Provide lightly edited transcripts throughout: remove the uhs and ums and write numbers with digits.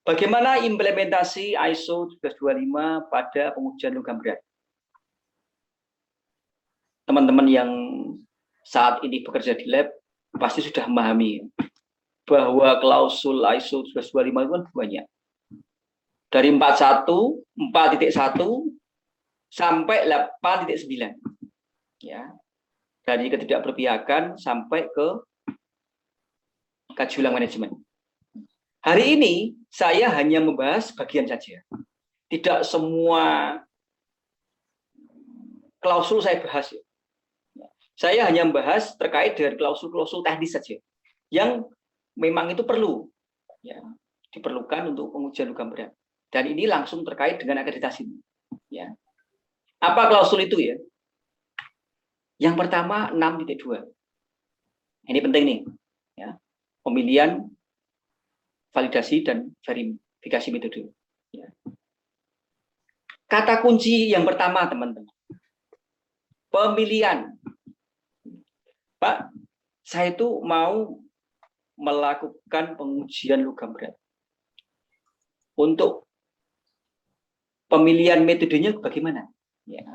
Bagaimana implementasi ISO 14025 pada pengujian logam berat? Teman-teman yang saat ini bekerja di lab pasti sudah memahami bahwa klausul ISO 14025 itu kan banyak. Dari 4.1 sampai 8.9. Ya. Dari ketidakberpihakan sampai ke kaji ulang manajemen. Hari ini saya hanya membahas bagian saja. Tidak semua klausul saya bahas. Saya hanya membahas terkait dengan klausul-klausul teknis saja. Yang memang itu perlu. Ya, diperlukan untuk pengujian logam berat. Dan ini langsung terkait dengan akreditasi. Ya. Apa klausul itu ya? Yang pertama 6.2. Ini penting nih. Ya. Pemilihan, validasi, dan verifikasi metode. Ya. Kata kunci yang pertama, teman-teman. Pemilihan. Pak, saya itu mau melakukan pengujian logam berat. Untuk pemilihan metodenya bagaimana? Ya.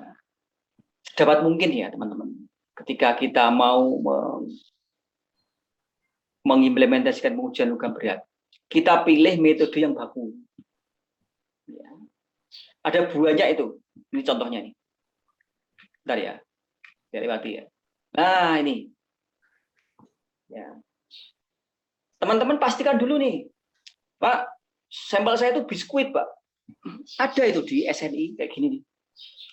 Sedapat mungkin ya, teman-teman. Ketika kita mau mengimplementasikan pengujian logam berat, kita pilih metode yang baku. Ya. Ada banyak itu. Ini contohnya nih. Bentar ya. Biar lewati ya. Nah, ini. Ya. Teman-teman pastikan dulu nih. Pak, sampel saya itu biskuit, Pak. Ada itu di SNI kayak gini nih.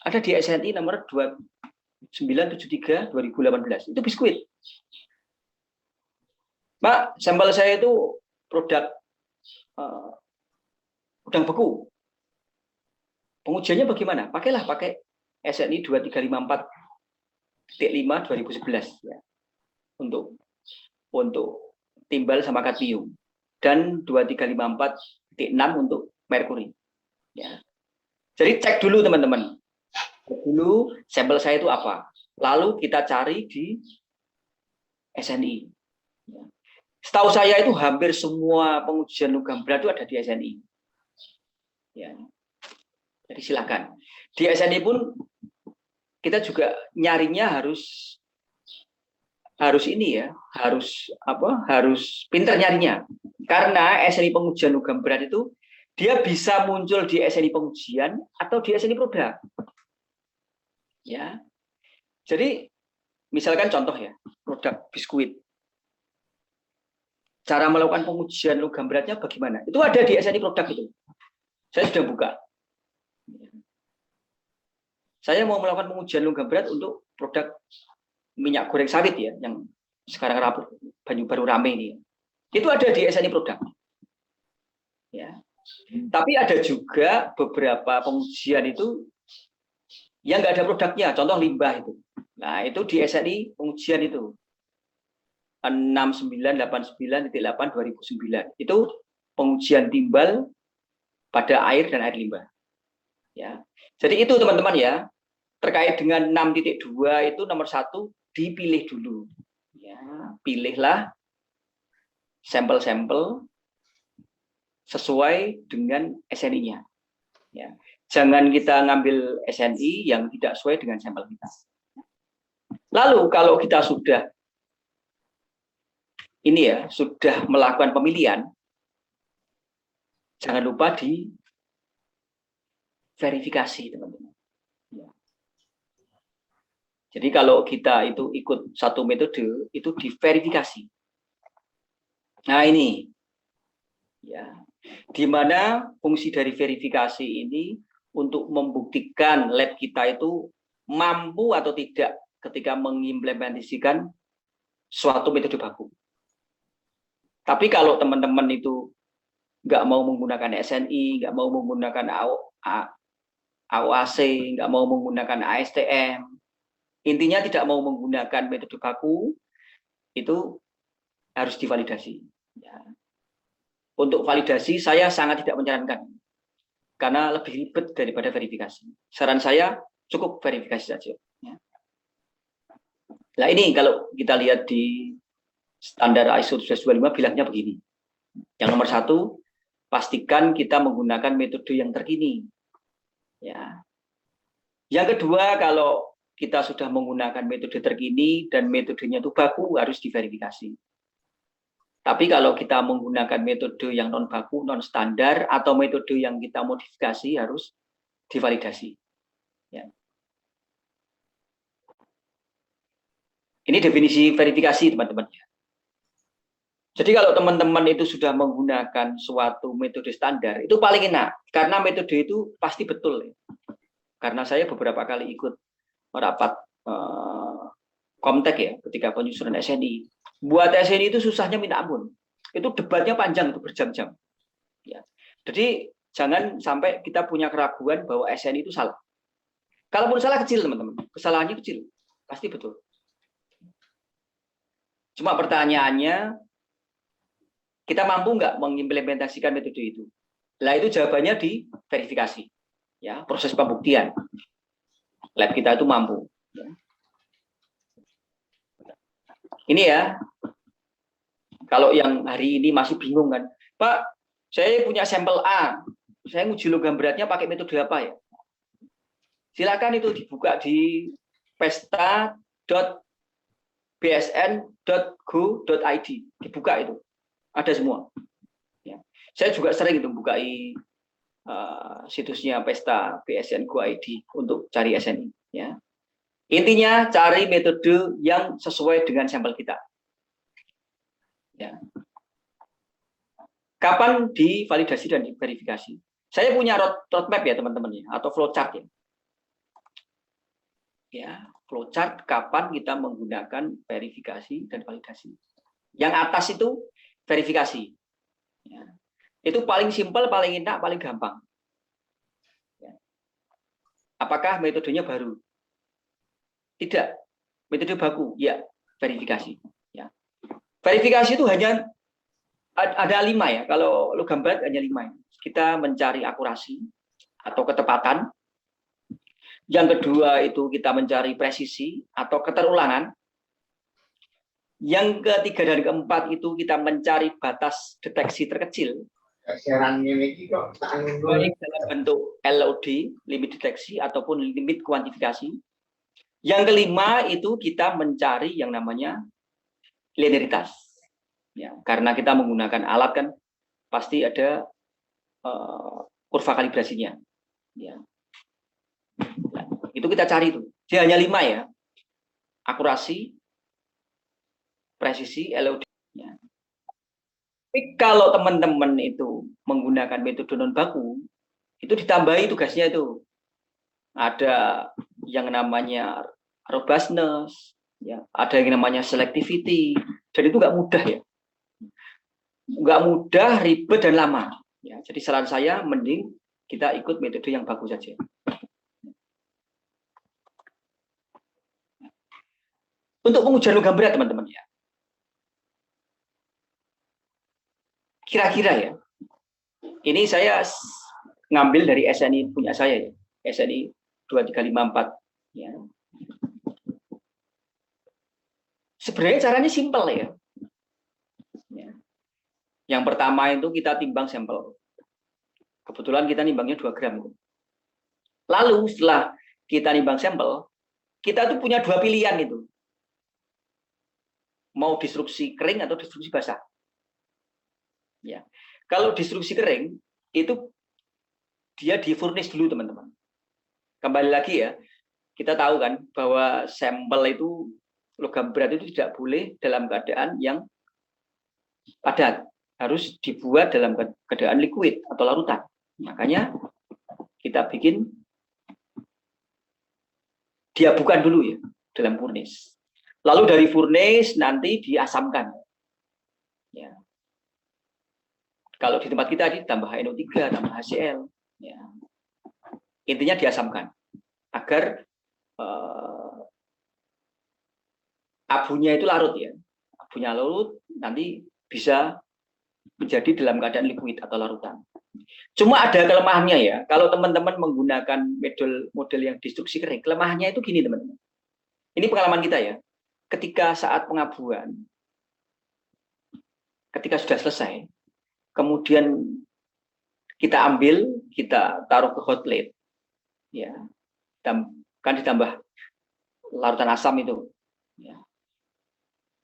Ada di SNI nomor 2973 2018. Itu biskuit. Pak, sampel saya itu produk udang beku. Pengujiannya bagaimana? Pakai SNI 2354.5 2011 ya. Untuk timbal sama kadmium dan 2354.6 untuk merkuri. Ya. Jadi cek dulu teman-teman. Cek dulu sampel saya itu apa. Lalu kita cari di SNI. Ya. Setahu saya itu hampir semua pengujian logam berat itu ada di SNI. Ya. Jadi silakan. Di SNI pun kita juga nyarinya harus ini ya, harus pintar nyarinya. Karena SNI pengujian logam berat itu dia bisa muncul di SNI pengujian atau di SNI produk. Ya. Jadi misalkan contoh ya, produk biskuit. Cara melakukan pengujian logam beratnya bagaimana? Itu ada di SNI produk itu. Saya sudah buka. Saya mau melakukan pengujian logam berat untuk produk minyak goreng sawit ya, yang sekarang baru rame ini. Itu ada di SNI produk. Ya. Tapi ada juga beberapa pengujian itu yang nggak ada produknya, contoh limbah itu. Nah, itu di SNI pengujian itu. 6989.8 2009. Itu pengujian timbal pada air dan air limbah. Ya. Jadi itu teman-teman ya. Terkait dengan 6.2 itu nomor 1 dipilih dulu. Ya, pilihlah sampel-sampel sesuai dengan SNI-nya. Ya. Jangan kita ngambil SNI yang tidak sesuai dengan sampel kita. Lalu kalau kita sudah melakukan pemilihan, jangan lupa di verifikasi, teman-teman. Ya. Jadi kalau kita itu ikut satu metode, itu diverifikasi. Nah ini, ya, di mana fungsi dari verifikasi ini untuk membuktikan lab kita itu mampu atau tidak ketika mengimplementasikan suatu metode baku. Tapi kalau teman-teman itu nggak mau menggunakan SNI, nggak mau menggunakan AOAC, nggak mau menggunakan ASTM, intinya tidak mau menggunakan metode baku, itu harus divalidasi. Ya. Untuk validasi saya sangat tidak menyarankan, karena lebih ribet daripada verifikasi. Saran saya cukup verifikasi saja. Ya. Nah ini kalau kita lihat di standar ISO 14025 bilangnya begini. Yang nomor 1, pastikan kita menggunakan metode yang terkini. Ya. Yang kedua, kalau kita sudah menggunakan metode terkini dan metodenya itu baku, harus diverifikasi. Tapi kalau kita menggunakan metode yang non baku, non standar, atau metode yang kita modifikasi, harus divalidasi. Ya. Ini definisi verifikasi, teman-teman. Jadi kalau teman-teman itu sudah menggunakan suatu metode standar, itu paling enak. Karena metode itu pasti betul. Karena saya beberapa kali ikut merapat Komtek ya, ketika penyusunan SNI. Buat SNI itu susahnya minta ampun. Itu debatnya panjang, itu berjam-jam. Ya. Jadi jangan sampai kita punya keraguan bahwa SNI itu salah. Kalaupun salah kecil, teman-teman. Kesalahannya kecil. Pasti betul. Cuma pertanyaannya, kita mampu nggak mengimplementasikan metode itu? Nah, itu jawabannya di verifikasi. Ya, proses pembuktian. Lab kita itu mampu. Ya. Ini ya, kalau yang hari ini masih bingung kan, Pak, saya punya sampel A, saya nguji logam beratnya pakai metode apa ya? Silakan itu dibuka di pesta.bsn.go.id, dibuka itu, ada semua. Ya. Saya juga sering itu bukai situsnya Pesta BSN Go.id untuk cari SNI. Ya. Intinya cari metode yang sesuai dengan sampel kita. Ya. Kapan divalidasi dan diverifikasi? Saya punya roadmap ya teman-teman ya, atau flowchart ya. Ya, flowchart kapan kita menggunakan verifikasi dan validasi. Yang atas itu verifikasi. Ya. Itu paling simpel, paling enak, paling gampang. Ya. Apakah metodenya baru? Tidak. Metode baku, ya, verifikasi. Ya. Verifikasi itu hanya ada 5 ya. Kalau logam berat hanya 5. Kita mencari akurasi atau ketepatan. Yang kedua itu kita mencari presisi atau keterulangan. Yang ketiga dan keempat itu kita mencari batas deteksi terkecil. Baik dalam bentuk LOD, limit deteksi, ataupun limit kuantifikasi. Yang kelima itu kita mencari yang namanya linearitas. Ya, karena kita menggunakan alat kan pasti ada kurva kalibrasinya. Ya. Nah, itu kita cari itu. Dia hanya 5 ya. Akurasi, presisi, LOD. Ya. Tapi kalau teman-teman itu menggunakan metode non baku, itu ditambahi tugasnya itu. Ada yang namanya robustness, ya, ada yang namanya selectivity. Jadi itu nggak mudah ya, nggak mudah, ribet dan lama. Ya, jadi saran saya mending kita ikut metode yang bagus saja. Untuk pengujian logam berat teman-teman ya, kira-kira ya, ini saya ngambil dari SNI punya saya ya, SNI 2354 ya. Sebenarnya caranya simpel ya. Yang pertama itu kita timbang sampel. Kebetulan kita nimbangnya 2 gram. Lalu setelah kita nimbang sampel, kita tuh punya 2 pilihan itu. Mau destruksi kering atau destruksi basah. Ya. Kalau destruksi kering itu dia di furnace dulu teman-teman. Kembali lagi ya, kita tahu kan bahwa sampel itu logam berat itu tidak boleh dalam keadaan yang padat, harus dibuat dalam keadaan liquid atau larutan. Makanya kita bikin diabukan dulu ya dalam furnace. Lalu dari furnace nanti diasamkan. Ya. Kalau di tempat kita ditambah NO3, tambah HCl. Ya. Intinya diasamkan agar abunya itu larut ya. Abunya larut nanti bisa menjadi dalam keadaan liquid atau larutan. Cuma ada kelemahannya ya. Kalau teman-teman menggunakan model yang destruksi kering, kelemahannya itu gini teman-teman. Ini pengalaman kita ya. ketika saat pengabuan, ketika sudah selesai, kemudian kita ambil, kita taruh ke hot plate, ya, kan ditambah larutan asam itu. Ya.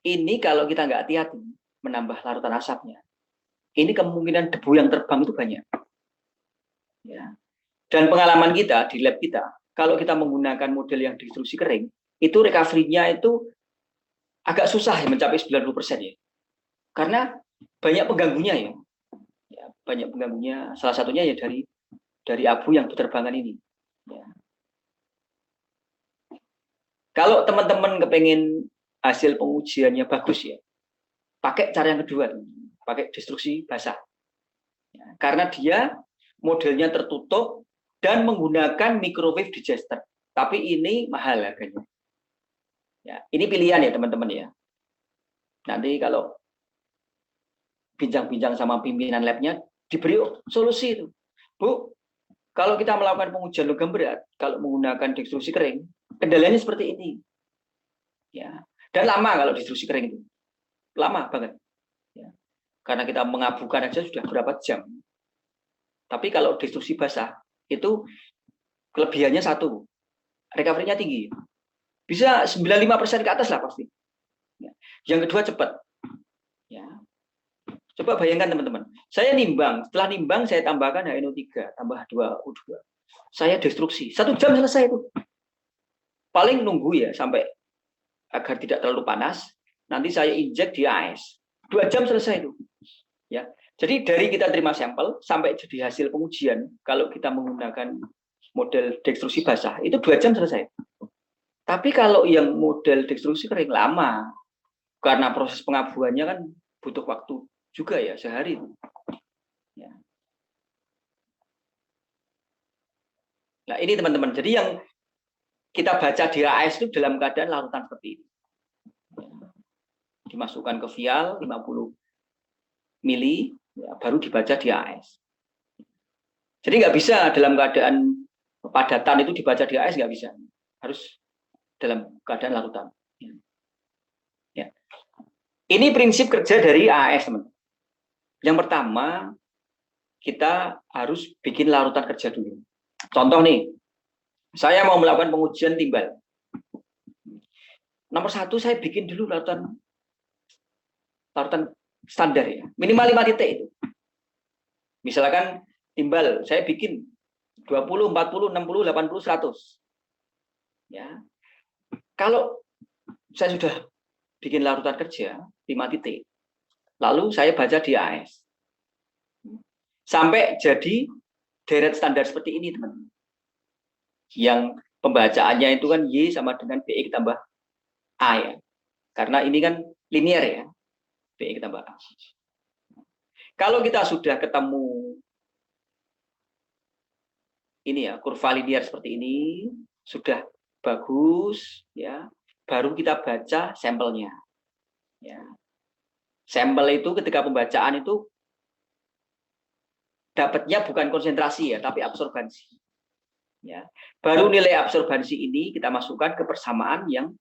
Ini kalau kita nggak hati-hati menambah larutan asamnya, ini kemungkinan debu yang terbang itu banyak. Ya. Dan pengalaman kita di lab kita, kalau kita menggunakan model yang diekstrusi kering, itu recovery-nya itu agak susah ya, mencapai 90% ya. Karena banyak pengganggunya ya. Ya, banyak pengganggunya, salah satunya ya dari abu yang berterbangan ini. Ya. Kalau teman-teman kepengen hasil pengujiannya bagus ya, pakai cara yang kedua, pakai destruksi basah. Ya, karena dia modelnya tertutup dan menggunakan microwave digester. Tapi ini mahal harganya. Ya, ini pilihan ya teman-teman ya. Nanti kalau bincang-bincang sama pimpinan labnya, diberi solusi itu. Bu, kalau kita melakukan pengujian logam berat, kalau menggunakan destruksi kering, kendalanya seperti ini. Ya. Dan lama kalau destruksi kering itu. Lama banget. Ya. Karena kita mengabukan aja sudah berapa jam. Tapi kalau destruksi basah, itu kelebihannya satu. Recovery-nya tinggi. Bisa 95% ke atas lah pasti. Ya. Yang kedua cepat. Ya. Coba bayangkan teman-teman. Saya nimbang, setelah nimbang saya tambahkan HNO3, tambah 2O2. Saya destruksi. 1 jam selesai itu. Paling nunggu ya sampai agar tidak terlalu panas. Nanti saya injek di AS. 2 jam selesai itu. Ya. Jadi dari kita terima sampel sampai jadi hasil pengujian, kalau kita menggunakan model destruksi basah, itu 2 jam selesai. Tapi kalau yang model destruksi kering lama, karena proses pengabuannya kan butuh waktu juga ya, sehari. Ya. Nah ini teman-teman, jadi yang kita baca di AS itu dalam keadaan larutan seperti ini. Dimasukkan ke vial 50 mili, ya, baru dibaca di AS. Jadi nggak bisa dalam keadaan padatan itu dibaca di AS, nggak bisa. Harus dalam keadaan larutan. Ya. Ini prinsip kerja dari AS, teman. Yang pertama, kita harus bikin larutan kerja dulu. Contoh nih, saya mau melakukan pengujian timbal. Nomor 1, saya bikin dulu larutan standar ya, minimal 5 titik itu. Misalkan timbal, saya bikin 20, 40, 60, 80, 100. Ya. Kalau saya sudah bikin larutan kerja 5 titik, lalu saya baca di AS. Sampai jadi deret standar seperti ini, teman. Yang pembacaannya itu kan Y sama dengan BX tambah A ya. Karena ini kan linear ya. BX tambah A. Kalau kita sudah ketemu ini ya, kurva linear seperti ini, sudah bagus ya, baru kita baca sampelnya. Ya. Sampel itu ketika pembacaan itu dapatnya bukan konsentrasi ya, tapi absorbansi. Ya. Baru nilai absorbansi ini kita masukkan ke persamaan yang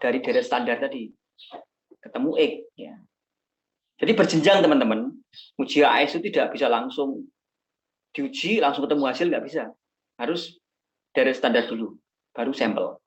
dari deret standar tadi. Ketemu X. Ya. Jadi berjenjang teman-teman. Uji AS itu tidak bisa langsung diuji, langsung ketemu hasil, nggak bisa. Harus deret standar dulu, baru sampel.